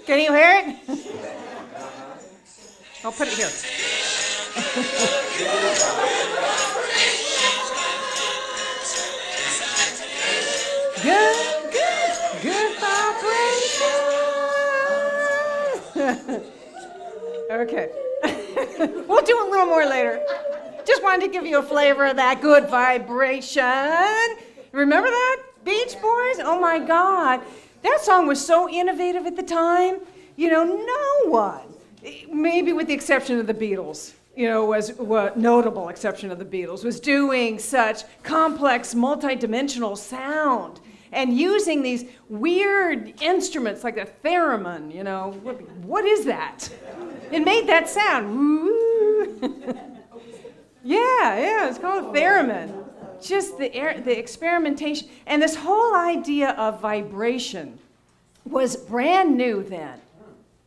Can you hear it? I'll put it here. Good vibration. Okay. We'll do a little more later. Just wanted to give you a flavor of that good vibration. Remember that? Beach Boys? Oh my God. That song was so innovative at the time. No one, maybe with the exception of the Beatles, was notable exception of the Beatles, was doing such complex, multi-dimensional sound and using these weird instruments like a theremin, what is that? It made that sound. Woo. Yeah, it's called a theremin. Just the experimentation. And this whole idea of vibration was brand new then.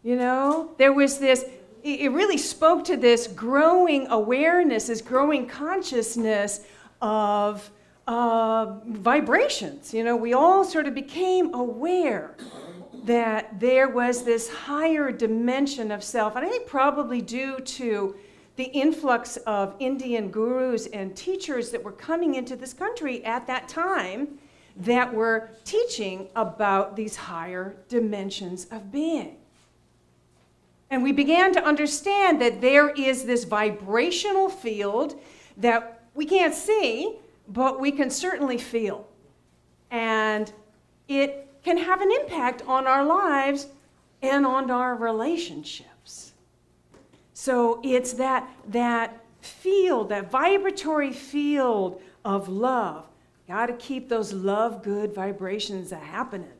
There was this, it really spoke to this growing awareness, this growing consciousness of vibrations. We all sort of became aware that there was this higher dimension of self. And I think probably due to the influx of Indian gurus and teachers that were coming into this country at that time that were teaching about these higher dimensions of being. And we began to understand that there is this vibrational field that we can't see, but we can certainly feel. And it can have an impact on our lives and on our relationships. So it's that field, that vibratory field of love. Got to keep those love good vibrations happening.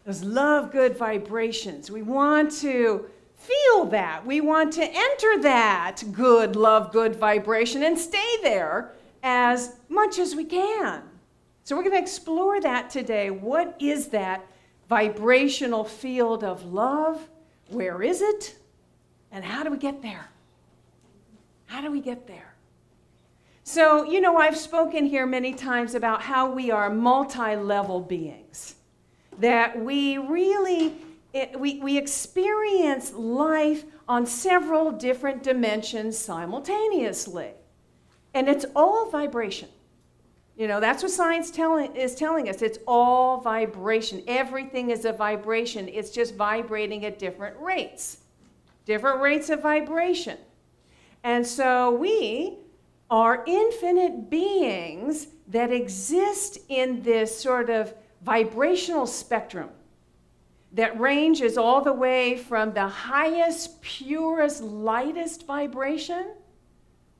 Those love good vibrations. We want to feel that. We want to enter that good, love good vibration and stay there as much as we can. So we're going to explore that today. What is that vibrational field of love? Where is it? And how do we get there? How do we get there? So, I've spoken here many times about how we are multi-level beings. That we really, we experience life on several different dimensions simultaneously. And it's all vibration. That's what science is telling us. It's all vibration. Everything is a vibration. It's just vibrating at different rates. Different rates of vibration. And so we are infinite beings that exist in this sort of vibrational spectrum that ranges all the way from the highest, purest, lightest vibration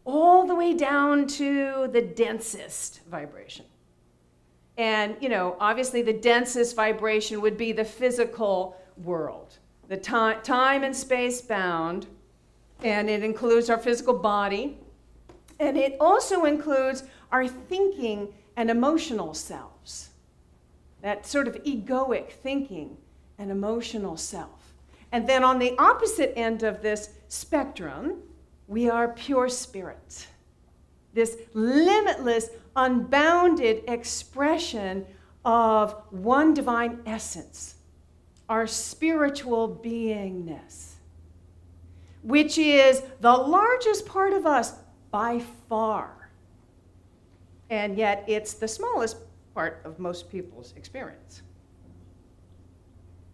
all the way down to the densest vibration. And, obviously the densest vibration would be the physical world, the time and space bound, and it includes our physical body, and it also includes our thinking and emotional selves. That sort of egoic thinking and emotional self. And then on the opposite end of this spectrum, we are pure spirit. This limitless, unbounded expression of one divine essence, our spiritual beingness, which is the largest part of us by far. And yet it's the smallest part of most people's experience.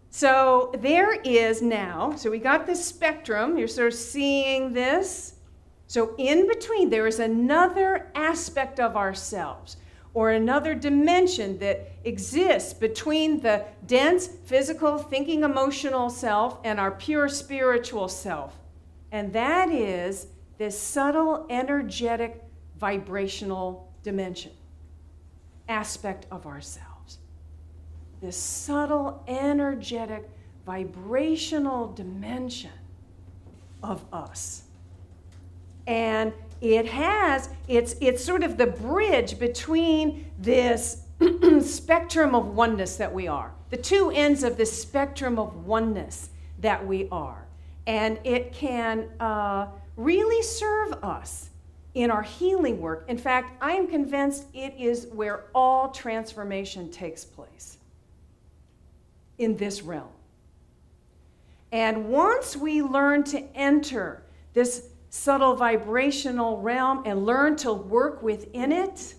So there is now, so we got this spectrum, you're sort of seeing this. So in between, there is another aspect of ourselves, or another dimension that exists between the dense, physical, thinking, emotional self and our pure spiritual self. And that is this subtle, energetic, vibrational dimension, aspect of ourselves. This subtle, energetic, vibrational dimension of us. And it's sort of the bridge between this spectrum of oneness that we are, the two ends of this spectrum of oneness that we are. And it can really serve us in our healing work. In fact, I am convinced it is where all transformation takes place, in this realm. And once we learn to enter this subtle vibrational realm and learn to work within it,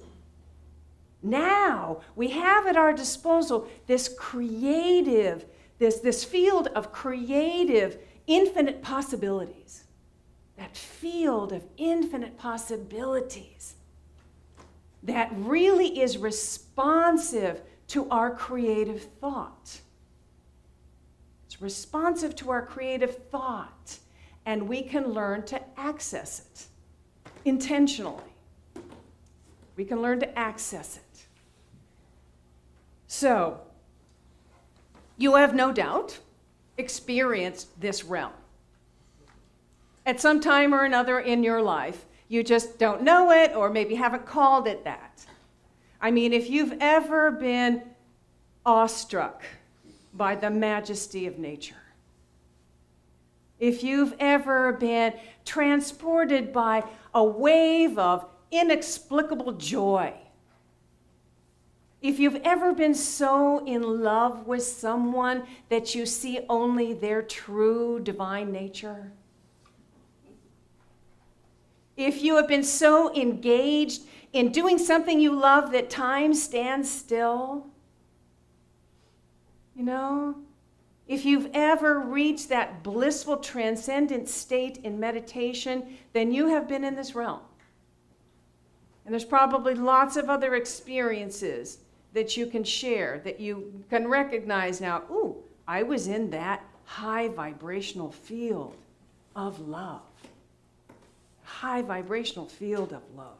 now we have at our disposal this creative, this field of creative, infinite possibilities. That field of infinite possibilities that really is responsive to our creative thought. It's responsive to our creative thought, and we can learn to access it intentionally. We can learn to access it. So, you have no doubt experienced this realm. At some time or another in your life, you just don't know it or maybe haven't called it that. I mean, if you've ever been awestruck by the majesty of nature, if you've ever been transported by a wave of inexplicable joy, if you've ever been so in love with someone that you see only their true divine nature, if you have been so engaged in doing something you love that time stands still, you know, if you've ever reached that blissful, transcendent state in meditation, then you have been in this realm. And there's probably lots of other experiences that you can share, that you can recognize now, ooh, I was in that high vibrational field of love. High vibrational field of love.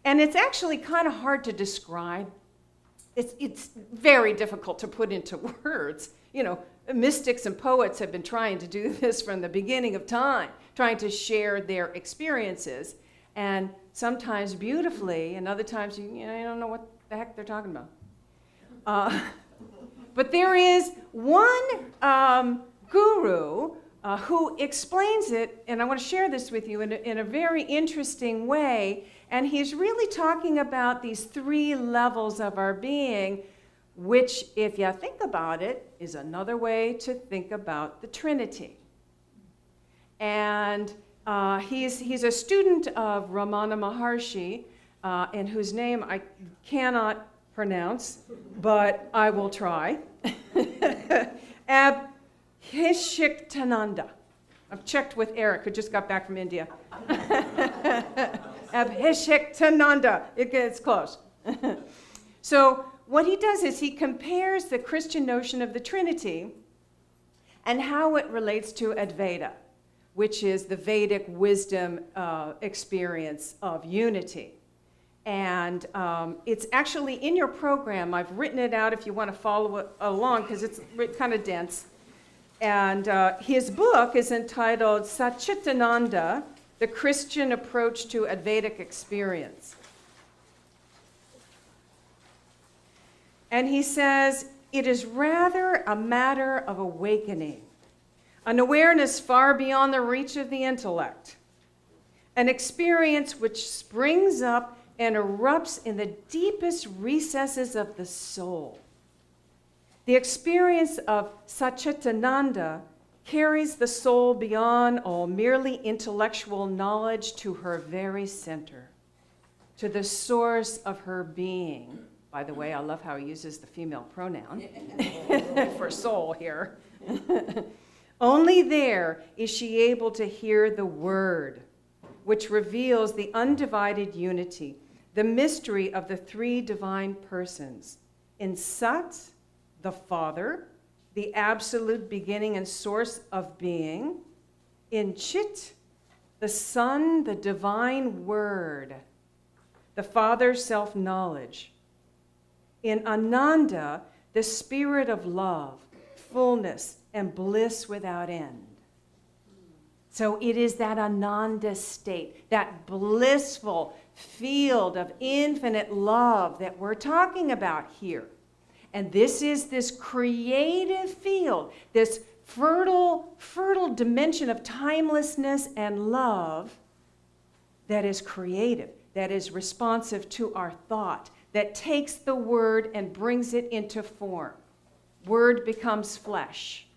And it's actually kind of hard to describe. It's very difficult to put into words. You know, mystics and poets have been trying to do this from the beginning of time, trying to share their experiences, and sometimes beautifully, and other times you don't know what the heck they're talking about. But there is one guru who explains it, and I want to share this with you in a very interesting way, and he's really talking about these three levels of our being, which, if you think about it, is another way to think about the Trinity. And he's a student of Ramana Maharshi, and whose name I cannot pronounce, but I will try. Abhishektananda. I've checked with Eric, who just got back from India. Abhishektananda. It's close. So what he does is he compares the Christian notion of the Trinity and how it relates to Advaita, which is the Vedic wisdom experience of unity. And it's actually in your program. I've written it out if you want to follow it along, because it's kind of dense. And his book is entitled Satchitananda, The Christian Approach to Advaitic Experience. And he says, it is rather a matter of awakening, an awareness far beyond the reach of the intellect, an experience which springs up and erupts in the deepest recesses of the soul. The experience of Satchitananda carries the soul beyond all merely intellectual knowledge to her very center, to the source of her being. By the way, I love how he uses the female pronoun for soul here. Only there is she able to hear the word, which reveals the undivided unity, the mystery of the three divine persons. In Sat, the Father, the absolute beginning and source of being. In Chit, the Son, the divine word, the Father's self-knowledge. In Ananda, the spirit of love, fullness, and bliss without end. So it is that Ananda state, that blissful field of infinite love that we're talking about here. And this is this creative field, this fertile dimension of timelessness and love that is creative, that is responsive to our thought, that takes the word and brings it into form. Word becomes flesh.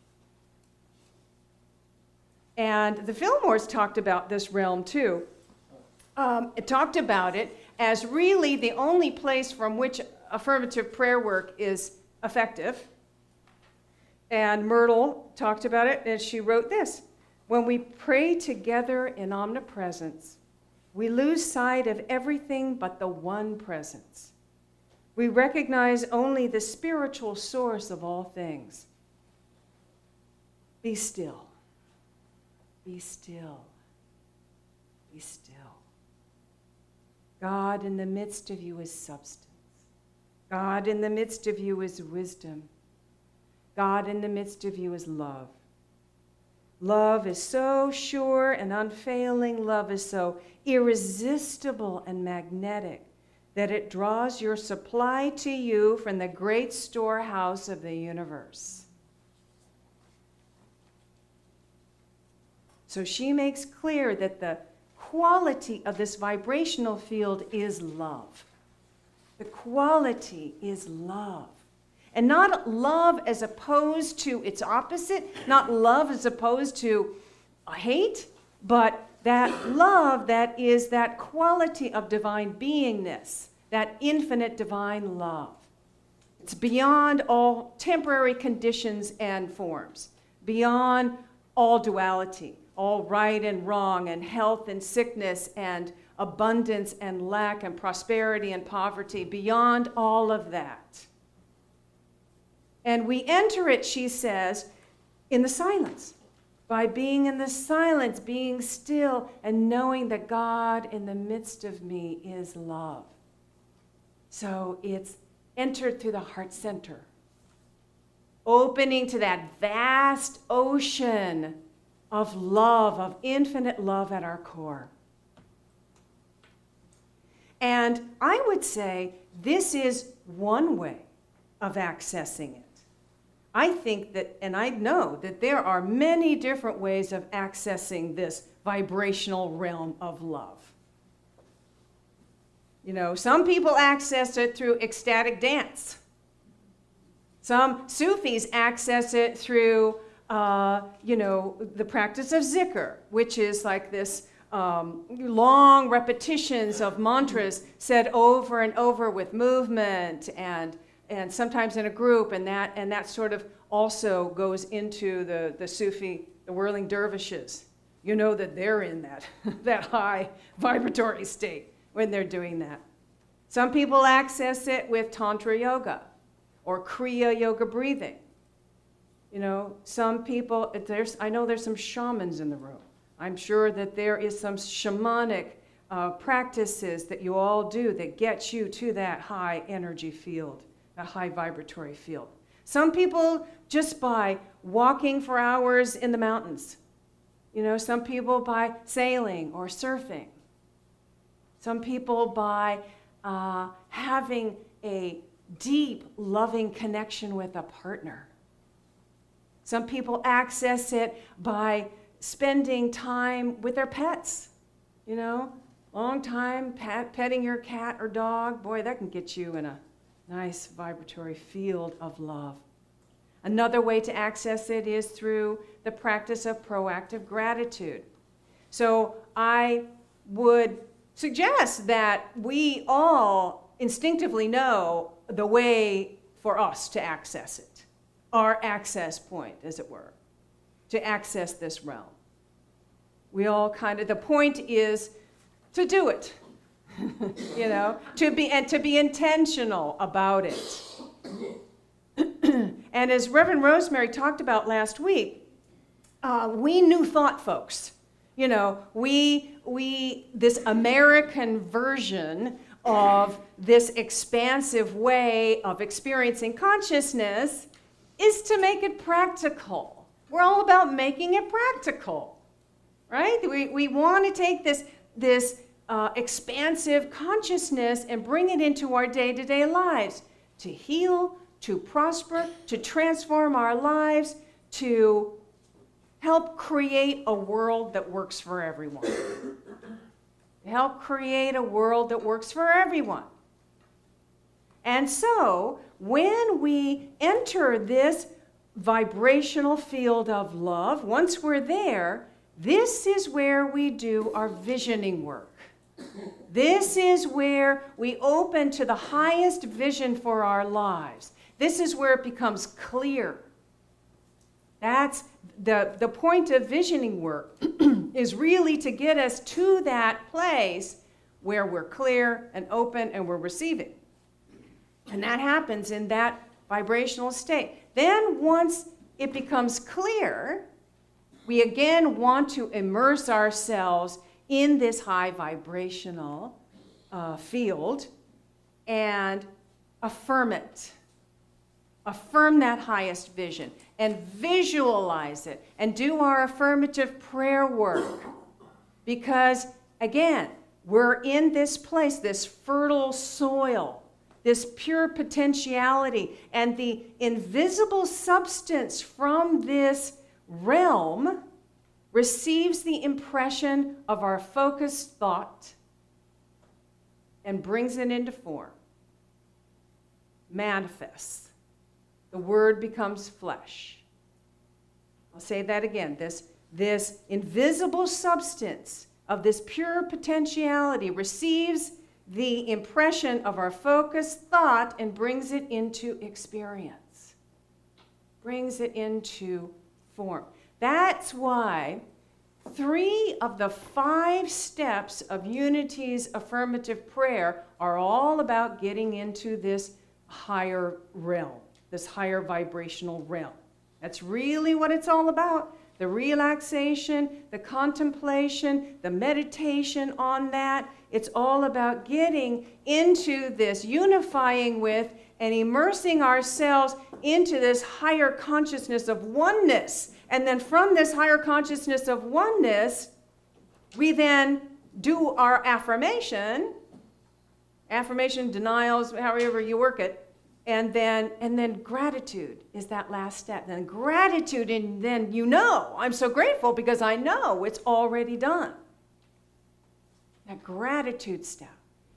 And the Fillmores talked about this realm too. It talked about it as really the only place from which affirmative prayer work is effective. And Myrtle talked about it, and she wrote this: when we pray together in omnipresence, we lose sight of everything but the one presence. We recognize only the spiritual source of all things. Be still. Be still. Be still. God in the midst of you is substance. God in the midst of you is wisdom. God in the midst of you is love. Love is so sure and unfailing. Love is so irresistible and magnetic that it draws your supply to you from the great storehouse of the universe. So she makes clear that the quality of this vibrational field is love. The quality is love. And not love as opposed to its opposite, not love as opposed to hate, but that love that is that quality of divine beingness, that infinite divine love. It's beyond all temporary conditions and forms, beyond all duality, all right and wrong, and health and sickness, and abundance and lack, and prosperity and poverty, beyond all of that. And we enter it, she says, in the silence. By being in the silence, being still, and knowing that God in the midst of me is love. So it's entered through the heart center, opening to that vast ocean of love, of infinite love at our core. And I would say this is one way of accessing it. I think that, and I know that there are many different ways of accessing this vibrational realm of love. You know, some people access it through ecstatic dance. Some Sufis access it through, the practice of zikr, which is like this long repetitions of mantras said over and over with movement and sometimes in a group, and that sort of also goes into the Sufi, the whirling dervishes. You know that they're in that high vibratory state when they're doing that. Some people access it with Tantra yoga or Kriya yoga breathing. You know, some people, I know there's some shamans in the room. I'm sure that there is some shamanic practices that you all do that get you to that high energy field, a high vibratory field. Some people just by walking for hours in the mountains. You know, some people by sailing or surfing. Some people by having a deep, loving connection with a partner. Some people access it by spending time with their pets. You know, long time petting your cat or dog. Boy, that can get you in a nice vibratory field of love. Another way to access it is through the practice of proactive gratitude. So I would suggest that we all instinctively know the way for us to access it, our access point, as it were, to access this realm. We all the point is to do it. You know, to be intentional about it. And as Reverend Rosemary talked about last week, we New Thought folks, you know, we this American version of this expansive way of experiencing consciousness is to make it practical. We're all about making it practical, right? We want to take this expansive consciousness and bring it into our day-to-day lives to heal, to prosper, to transform our lives, to help create a world that works for everyone. Help create a world that works for everyone. And so, when we enter this vibrational field of love, once we're there, This is where we do our visioning work. This is where we open to the highest vision for our lives. This is where it becomes clear. That's the point of visioning work is really to get us to that place where we're clear and open and we're receiving. And that happens in that vibrational state. Then once it becomes clear, we again want to immerse ourselves in this high vibrational field and affirm it. Affirm that highest vision and visualize it and do our affirmative prayer work. Because, again, we're in this place, this fertile soil, this pure potentiality, and the invisible substance from this realm receives the impression of our focused thought and brings it into form, manifests. The word becomes flesh. I'll say that again. This invisible substance of this pure potentiality receives the impression of our focused thought and brings it into experience, brings it into form. That's why 3 of the 5 steps of Unity's affirmative prayer are all about getting into this higher realm, this higher vibrational realm. That's really what it's all about. The relaxation, the contemplation, the meditation on that. It's all about getting into this, unifying with and immersing ourselves into this higher consciousness of oneness. And then from this higher consciousness of oneness, we then do our affirmation, denials, however you work it, and then gratitude is that last step. Then gratitude, and then I'm so grateful because I know it's already done. That gratitude step.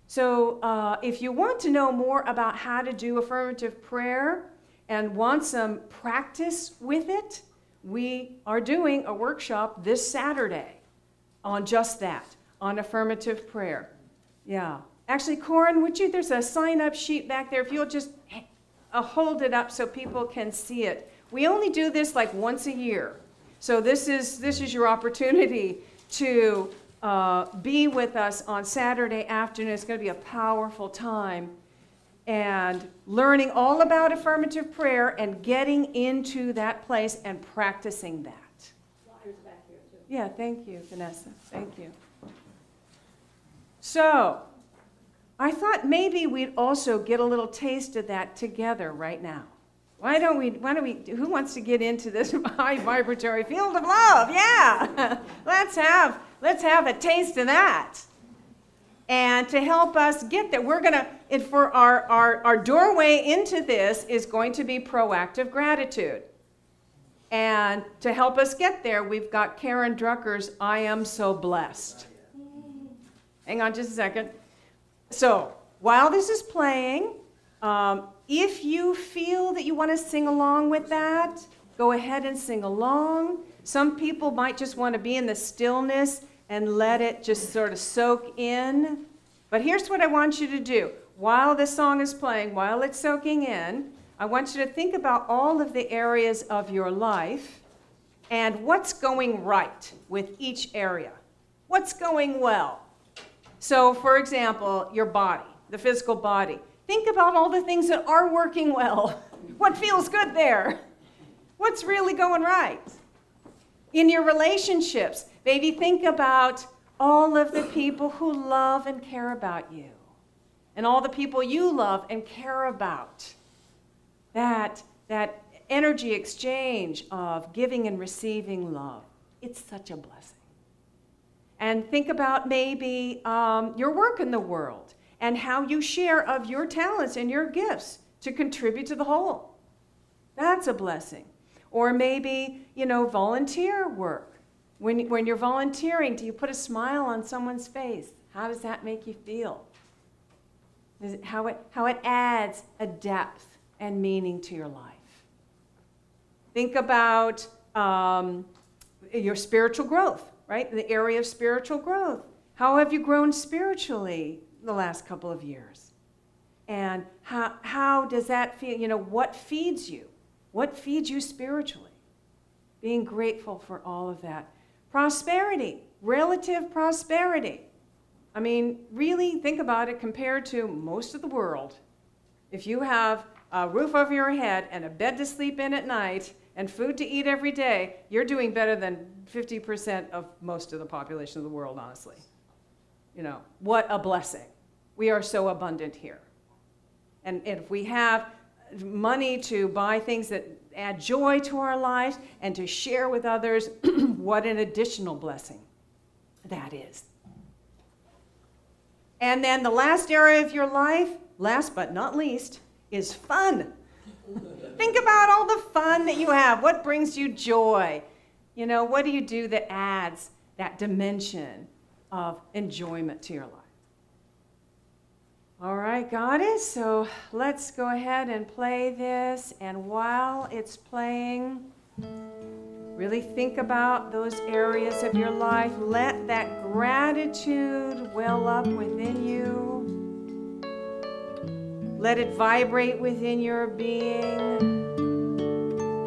So if you want to know more about how to do affirmative prayer and want some practice with it, we are doing a workshop this Saturday on just that, on affirmative prayer. Yeah. Actually, Corin, there's a sign-up sheet back there. If you'll just hold it up so people can see it. We only do this like once a year. So this is your opportunity to be with us on Saturday afternoon. It's going to be a powerful time. And learning all about affirmative prayer and getting into that place and practicing that. Flyers back here too. Yeah, thank you, Vanessa. Thank you. So, I thought maybe we'd also get a little taste of that together right now. Why don't we, who wants to get into this high vibratory field of love? Yeah, let's have a taste of that. And to help us get there, for our doorway into this is going to be proactive gratitude. And to help us get there, we've got Karen Drucker's I Am So Blessed. Hang on just a second. So, while this is playing, if you feel that you want to sing along with that, go ahead and sing along. Some people might just want to be in the stillness and let it just sort of soak in. But here's what I want you to do. While this song is playing, while it's soaking in, I want you to think about all of the areas of your life and what's going right with each area. What's going well? So, for example, your body, the physical body. Think about all the things that are working well. What feels good there? What's really going right? In your relationships, maybe think about all of the people who love and care about you, and all the people you love and care about. That energy exchange of giving and receiving love. It's such a blessing. And think about maybe your work in the world and how you share of your talents and your gifts to contribute to the whole. That's a blessing. Or maybe, volunteer work. When you're volunteering, do you put a smile on someone's face? How does that make you feel? How it adds a depth and meaning to your life. Think about your spiritual growth. right? In the area of spiritual growth. How have you grown spiritually the last couple of years? And how does that feel? You know, what feeds you? What feeds you spiritually? Being grateful for all of that. Prosperity, relative prosperity. I mean, really think about it compared to most of the world. If you have a roof over your head and a bed to sleep in at night and food to eat every day, you're doing better than 50% of most of the population of the world, honestly. You know, what a blessing. We are so abundant here. And if we have money to buy things that add joy to our lives and to share with others, what an additional blessing that is. And then the last area of your life, last but not least, is fun. Think about all the fun that you have. What brings you joy? You know, what do you do that adds that dimension of enjoyment to your life? All right, got it? So let's go ahead and play this. And while it's playing, really think about those areas of your life. Let that gratitude well up within you. Let it vibrate within your being.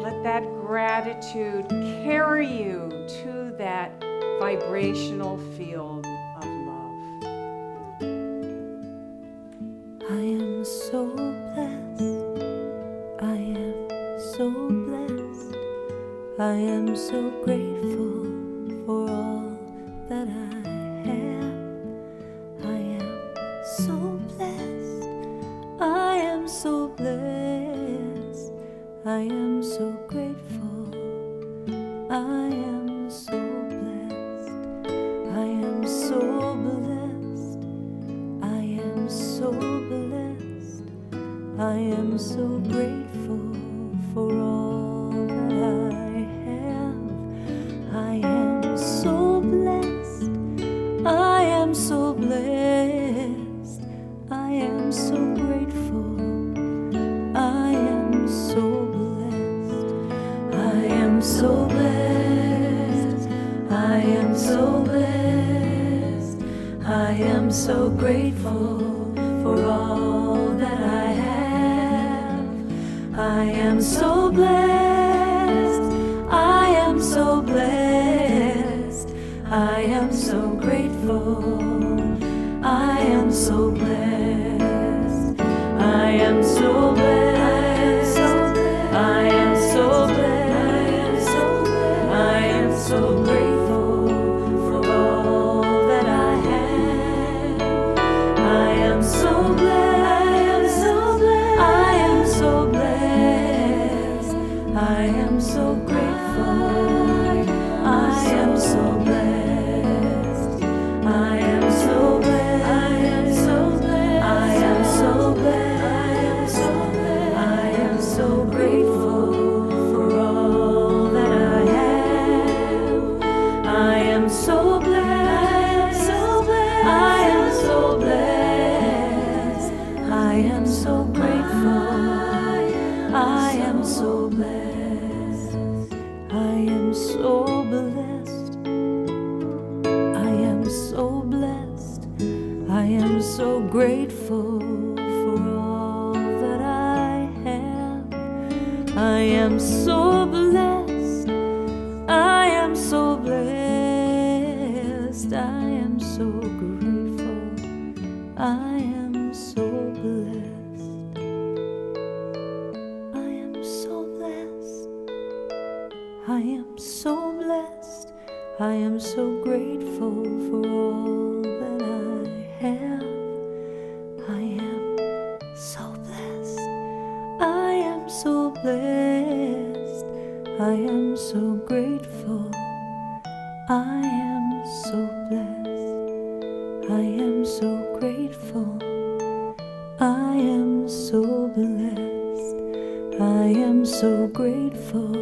Let that gratitude carry you to that vibrational field of love. I am so blessed. I am so blessed. I am so grateful for all that I have. I am so blessed. I am so blessed. I am so grateful. I am so blessed. I am so blessed. I am so blessed. I am so grateful for all that I have. I am so blessed. I am so blessed. I am so grateful. I am so blessed. I am so blessed. I am so blessed. I am so grateful for all that I have. I am so blessed. I am so blessed. I am so grateful. I am so blessed. I am so blessed. I am so blessed. I am so grateful for all that I have. I am so blessed. I am so blessed. I am so grateful. I am so blessed. I am so blessed. I am so blessed. I am so grateful for all that I have. I am so blessed. I am so blessed. I am so grateful. I am so blessed. I am so blessed. I am so blessed. I am so grateful for all that I have. I am so blessed. I am so blessed. I am so grateful. I am so blessed. I am so blessed. I am so blessed. I am so grateful for all that I have. I am so blessed. I am so blessed. I am so grateful. I am so blessed. I am so grateful. I am so blessed. I am so grateful.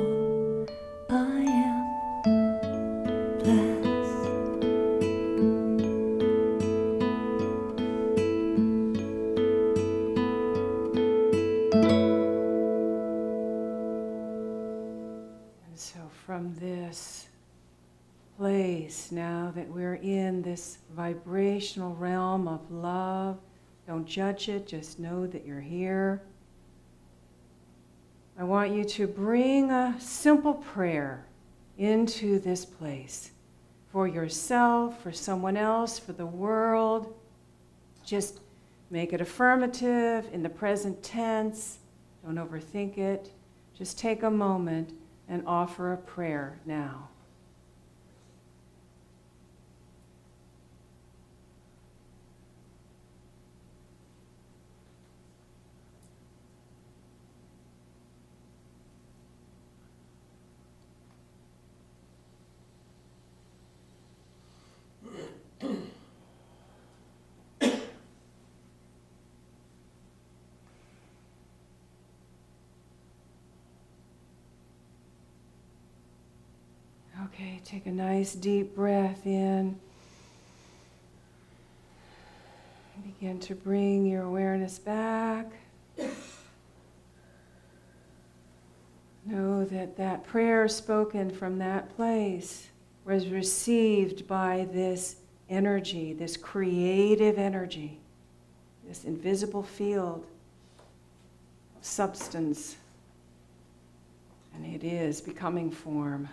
I am blessed. And so from this place, now we're in this vibrational realm of love. Don't judge it, just know that you're here. I want you to bring a simple prayer into this place for yourself, for someone else, for the world. Just make it affirmative in the present tense. Don't overthink it. Just take a moment and offer a prayer now. Okay, take a nice deep breath in. Begin to bring your awareness back. Know that that prayer spoken from that place was received by this energy, this creative energy, this invisible field of substance. And it is becoming form.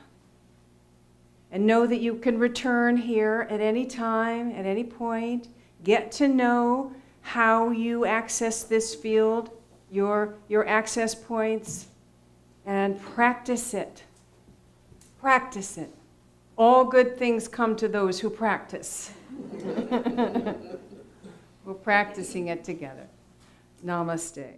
And know that you can return here at any time, at any point. Get to know how you access this field, your access points, and practice it. Practice it. All good things come to those who practice. We're practicing it together. Namaste.